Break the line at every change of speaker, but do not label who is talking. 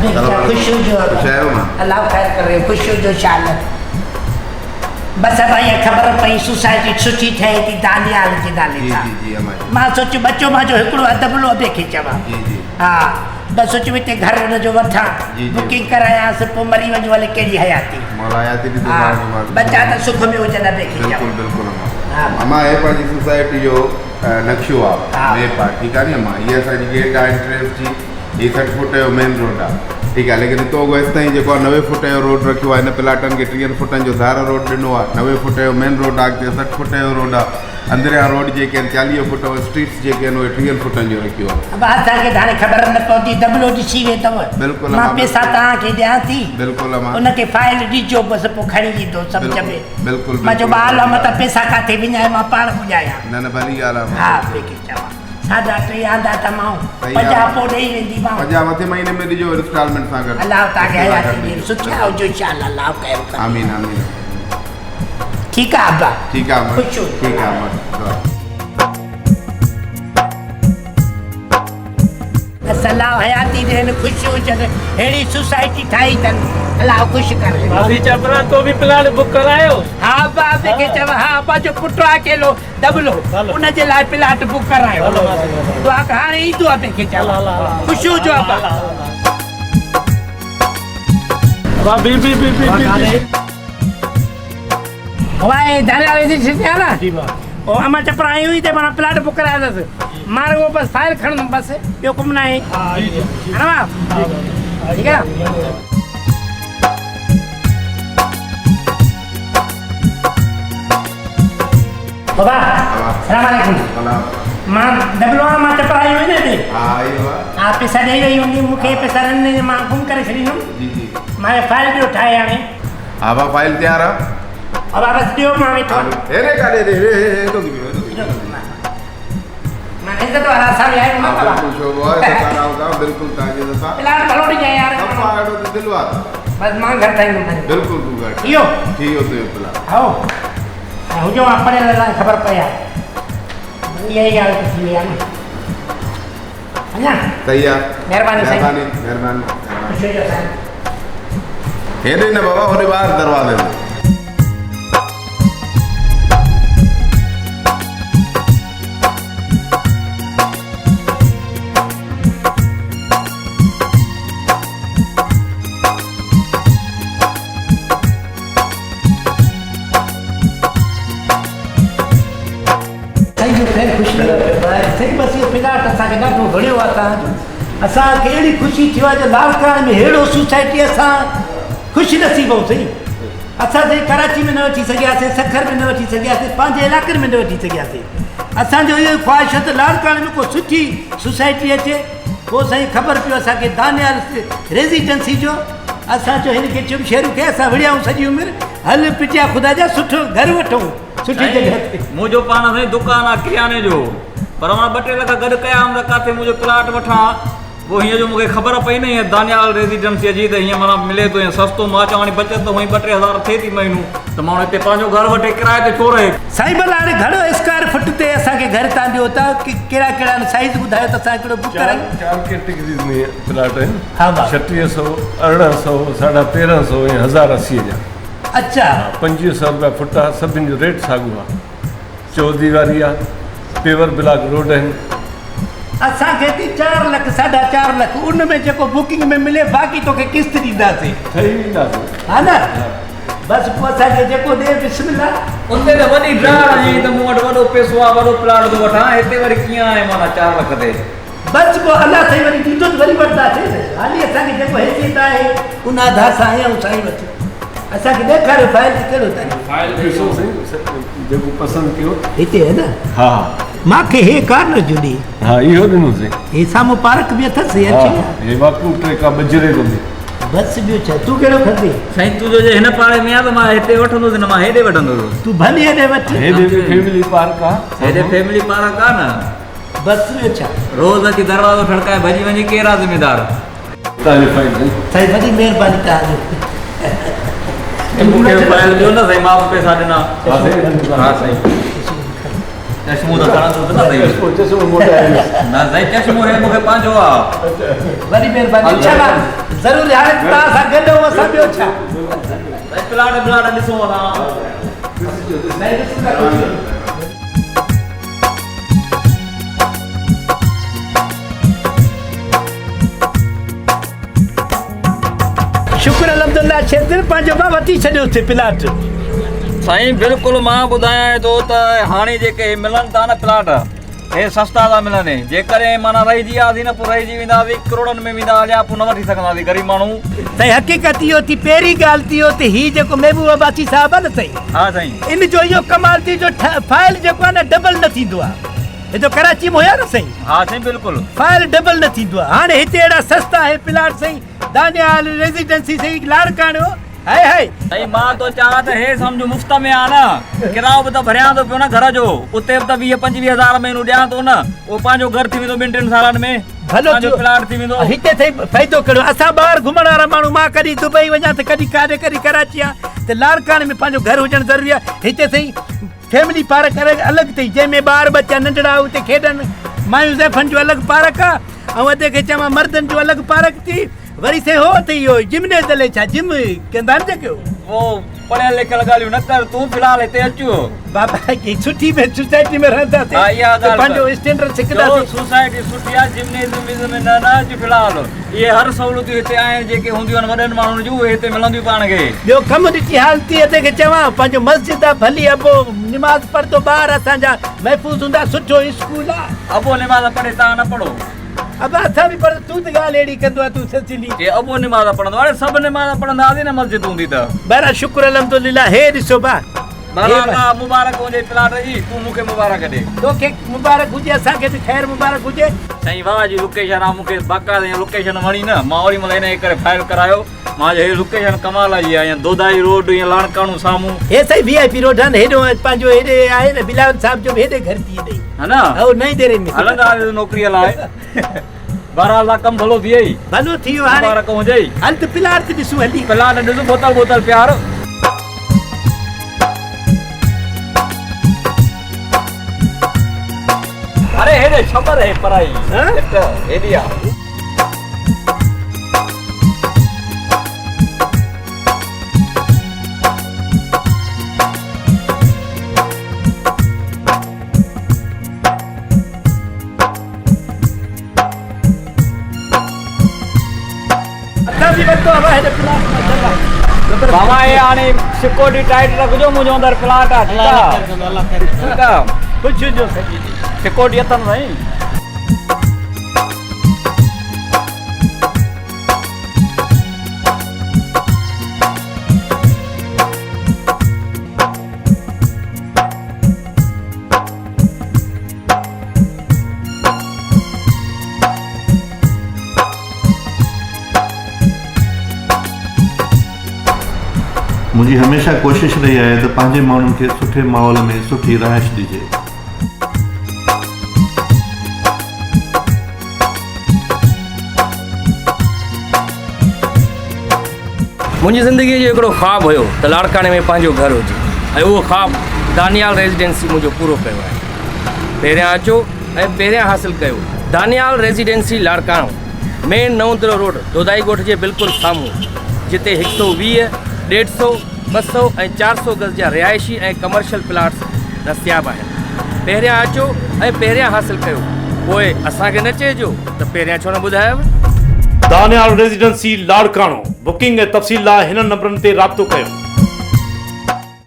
खुश हो जो अल्लाह खैर करे खुश हो जो शाल बस भाई खबर पई सोसाइटी सुठी थे थी दानियाल जी नाले
जी
मां सोच बच्चो मा जो हिकड़ो अदबलो अबे के चवा हां बस सोच विते घर न जो वठा बुकिंग कराया से पो मरी वज वाले केड़ी हयाती
मौला हयाती दी दुआ
बच्चा त सुख में हो जना देखे
बिल्कुल बिल्कुल अमा है पाजी सोसाइटी जो नक्शो आ मेपा ठीक है अमा ये सारी गेट आ एंट्रेंस जी 61 फुट जो मेन रोड आ ठीक है लेकिन तो इस ताईं जो 90 फुट जो रोड रखो है इन प्लाटन के 30 फुटन जो धारा रोड दिनो आ 90 फुट जो मेन रोड आ 60 फुट जो रोड आ अंदर रोड जे 40 फुट स्ट्रीट्स जे 30 फुटन जो रखो है
अब आधा के धाने खबर न पहुंची दबलो दिसी वे तव
बिल्कुल
मां पैसा ता के दिया थी
बिल्कुल अमा
उन के फाइल दीजो बस पो खणी दी दो समझ में
बिल्कुल
मां जो बाल मत पैसा काथे विञाए मां पाण बुझाया
न भली गाल
हां बेके चवा सादा टे आंदा तमाओ 50 पो देई वेंदी मां
50 मथे महीने में दीजो इंस्टॉलमेंट सा कर
अल्लाह ता के हयाती सुठा हो जो इंशाल्लाह अल्लाह खैर
आमीन आमीन
ठीक है अब्बा
ठीक है अम्मा ठीक है अम्मा
अल्लाह हयाती देन खुश हो जने हेड़ी सोसाइटी ठाई तन अल्लाह खुश करे
अभी चपरा तो भी प्लान बुक करायो
हां बाप के जब हां बा जो पुटो अकेलो दबलो उन जे लाइ प्लाट बुक करायो तो आ कहानी ई तो आपे के चला खुश हो जो अब्बा
वाह बी
वाए दाने वाले दिन से ना
जी बा
ओ अमा चपरा आई हुई ते मां प्लाट बुक कराया दस मार वो बस फाइल खण बस यो कुम ना है हां ठीक है बाबा सलाम अलैकुम मां डबलो मां चपरा आई हुई ने
आई वा
आप पैसा दे रही होंगी मुखे पैसा रन ने मां गुम करे छड़ी नु
जी
मां फाइल भी उठाए आने
हां बा फाइल तैयार है
अब बस दियो मां वेठो
हेरे का दे तो
मां इज्जत वाला साहब यार मां बाबा
बिल्कुल शो वो है सारा होगा बिल्कुल ताजे सा
प्लाट भलोड़ी जाए यार
सब आड़ो तो दिलवा
बस मां घर ताई नु
बिल्कुल तू घर
यो
ठीक होते हो प्लाट
आओ हो जो अपने ला खबर पया ये यार कुछ लिया ना अन्या
तैयार
मेहरबानी
मेहरबानी
खुश हो साहब
हेरे ना बाबा होरे बाहर दरवाजे में
असां कहिड़ी ख़ुशी थी आहे जो लालकान में अहिड़ो सोसाइटी असां ख़ुशि नसीब हो सही असां साईं कराची में न वठी सघियासीं सखर में न वठी सघियासीं पंहिंजे इलाइक़नि में न वठी सघियासीं असांजो इहो ख़्वाहिश आहे त लालकान में को सुठी सोसाइटी अचे पोइ साईं ख़बर पियो असांखे दानियाल रेज़िडेंसी जो असां चयो हिन खे चुम शेरू खे असां विड़ियाऊं सॼी उमिरि हल पिटिया ख़ुदा जा सुठो घरु वठूं सुठी जॻह ते
मुंहिंजो पाण साईं दुकान आहे किराने जो पर मां 2 टे लख गॾु कया हुन काथे मुंहिंजो प्लाट वठां वो हीअं जो मूंखे ख़बर पई न हीअं दानियाल रेज़िडेंसी जी त हीअं माना मिले थो हीअं सस्तो मां चवां बचत त हुई 2-3 हज़ार थिए थी महीनो त माण्हू हिते पंहिंजो घरु वठे किराए ते छो रहे
साईं भला हाणे घणो स्क्वायर फुट ते असांखे घर तव्हां ॾियो था कहिड़ा कहिड़ा साइज़ ॿुधायो त असां हिकिड़ो बुक करायूं
4 कैटेगरीज़ में प्लाट आहिनि
हा भाउ
3600 1800 1350 ऐं 1080 जा
अच्छा
2500 रुपया फुट आहे सभिनि जो रेट साॻियो आहे चौधी वारी आहे पेवर ब्लॉक रोड आहिनि
असांखे थी 4 लख 4.5 लख उन में जेको बुकिंग में मिले बाक़ी तोखे किस्त ॾींदासीं
ठही वेंदासीं
हा न बस पोइ असांखे जेको ॾे बिस्मिल्ला
उते त वॾी ड्रार आहे त मूं वटि वॾो पैसो आहे वॾो प्लाट थो वठां हिते वरी कीअं आहे माना 4 लख ते
बस पोइ अलाह साईं वरी ॾींदो त वरी वठंदासीं हाली असांखे जेको हैसियत आहे उन आधार सां आहियूं साईं वटि असांखे ॾेखारियो फाइल कहिड़ो अथनि
फाइल ॾिसो साईं जेको पसंदि कयो
हिते है न
हा
मूंखे हे कार जुड़ी
हा इहो ॾिनोसीं
हे साम्हूं पार्क बि अथसि
हे वाकू ट्रेक आहे बजरे जो बि
बस ॿियो छा तूं कहिड़ो खपे
साईं तुंहिंजो जे हिन पाड़े में आहे त मां हिते वठंदुसि न मां हेॾे वठंदुसि
तूं भली हेॾे वठ
हेॾे बि फैमिली पार्क आहे
हेॾे फैमिली पार्क आहे न
बस ॿियो छा
रोज़ अची दरवाज़ो ठड़काए भॼी वञे केरु आहे ज़िमेदार
तव्हांजी फाइल
साईं वॾी महिरबानी तव्हांजो
मूंखे फाइल ॾियो न साईं मां पैसा ॾिना
हा साईं
हा साईं चश्मो त खणा थो न साईं
चश्मो मोटा आहे
न साईं चश्मो हे मूंखे पंहिंजो आहे
वरी महिरबानी चला ज़रूरु हाणे तव्हां सां गॾु हुअ असां ॿियो छा
साईं प्लाट ॾिसो असां
नहीं ॾिसंदा कुझु शुक्र अल्हम्दुलिल्लाह शेर पंहिंजो मां वठी छॾियोसीं प्लाट
साईं बिल्कुलु मां ॿुधायां थो त हाणे जेके मिलनि था न प्लाट हे सस्ता था मिलनि जेकॾहिं माना रहिजी वियासीं न पोइ रहिजी वेंदासीं करोड़नि में वेंदा हलिया पोइ न वठी सघंदासीं ग़रीब माण्हू
साईं हक़ीक़त इहो थी पहिरीं ॻाल्हि थी इहो त हीउ जेको महबूब अब्बासी साहिबु आहे न साईं
हा साईं
इन जो इहो कमाल थी जो फाइल जेको आहे न डबल न थींदो आहे हे जो कराची में हुया न साईं
हा साईं बिल्कुलु
फाइल डबल न थींदो आहे हाणे हिते अहिड़ा सस्ता आहे प्लाट साईं दानियाल रेजिडेंसी साईं लाड़काणो हाय हाय
साईं मां तो चाहियां त हे सम्झ मुफ़्त में आहे न किरायो बि त भरियां थो पियो न घर जो उते बि त 20-25 महीनो ॾियां थो न उहो पंहिंजो घर थी वेंदो 2-3 सालनि में
भलो
पंहिंजो प्लाट थी वेंदो
हिते साईं फ़ाइदो कहिड़ो असां ॿाहिरि घुमण वारा माण्हू मां कॾहिं दुबई वञा त कॾहिं काॾे कॾहिं कराची आहे त लाड़काणे में पंहिंजो घर हुजणु ज़रूरी आहे हिते साईं फैमिली पार्क अलॻि अथई जंहिंमें ॿार बच्चा नंढड़ा उते खेॾनि मायूं ज़ाइफ़ुनि जो अलॻि पार्क आहे ऐं अधे खे चवां मर्दनि जो अलॻि पार्क थी वरी से हो अथई इहो जिमनेज हले छा जिम कंदा आहिनि जेके
वो पढ़ियल लिखियल ॻाल्हियूं न कर तूं फ़िलहालु हिते अचो
बाबा की सुठी में सोसाइटी में रहंदासीं
हा, इहा ॻाल्हि
पंहिंजो स्टैंडर्ड सिखंदासीं
सोसाइटी सुठी आहे जिमनेज़ियम में न अच फ़िलहालु इहे हर सहूलियतूं हिते आहिनि जेके हूंदियूं आहिनि वॾनि माण्हुनि जूं उहे हिते मिलंदियूं पाण खे
ॿियो कमु ॾिठी हालती अधे खे चवां पंहिंजो मस्जिद आहे भली अबो निमाज़ पढ़ंदो ॿार असांजा महफ़ूज़ हूंदा सुठो स्कूल आहे
अबो निमाज़ पढ़े तव्हां न पढ़ो
अब असां बि पर तूं त ॻाल्हि अहिड़ी कंदो आहे तूं सचिली
हे अबो निमाज़ पढ़ंदो हाणे सभु निमाज़ पढ़ंदासीं न मस्जिद हूंदी त
बहरा शुक्र अल्हम्दुलिल्लाह हे ॾिसो बा
बराका मुबारक हुजे प्लाट जी तूं मूंखे मुबारक ॾे
तोखे मुबारक हुजे असांखे बि ख़ैर मुबारक हुजे
साईं वाह जी लोकेशन आहे मूंखे बाक़ाइदा लोकेशन वणी न मां ओड़ी महिल हिन जे करे फाइल करायो मां हे लोकेशन कमाल जी आहे दोदाई रोड ईअं लाणकाणो साम्हूं
हे साईं VIP रोड आहे न हेॾो पंहिंजो हेॾे आहे न बिलावल साहिब जो हेॾे घर थी हेॾे
है न
हो नई देरे में
हलंदा नौकरीअ लाइ बहरहाल लाइ कमु भलो थिए ई
भलो थी वियो हाणे
मुबारक हुजे ई
हल त प्लाट ते ॾिसूं हली
प्लाट ॾिसो बोतल प्यार अरे हेॾे ख़बर है पढ़ाई हेॾी आहे बाबा ये हाणे सिक्योरिटी टाइट रखिजो मुंहिंजो अंदरि प्लाट आहे ठीकु आहे
कुझु जो
सिक्योरिटी अथनि साईं
मुंहिंजी हमेशह कोशिशि रही आहे त पंहिंजे माण्हुनि खे सुठे माहौल में सुठी रहाइश ॾिजे
मुंहिंजी ज़िंदगीअ जो हिकिड़ो ख़्वाबु हुयो त लाड़काणे में पंहिंजो घर हुजे ऐं उहो ख़्वाबु दानियाल रेजिडेंसी मुंहिंजो पूरो कयो आहे पहिरियां अचो ऐं पहिरियां हासिलु कयो दानियाल रेजिडेंसी लाड़काणो मेन नवंदरो रोड दोदाई ॻोठ जे बिल्कुलु साम्हूं जिते 120, 150, 200 ऐं 400 गज़ जा रिहाइशी ऐं कमर्शियल प्लाट्स दस्तियाबु आहिनि पहिरियां अचो ऐं पहिरियां हासिलु कयो पोइ असांखे न चइजो त पहिरियां छो न ॿुधायव
दानियाल रेजिडेंसी लाड़काणो बुकिंग ऐं तफ़सील लाइ हिन नंबरनि ते राब्तो कयो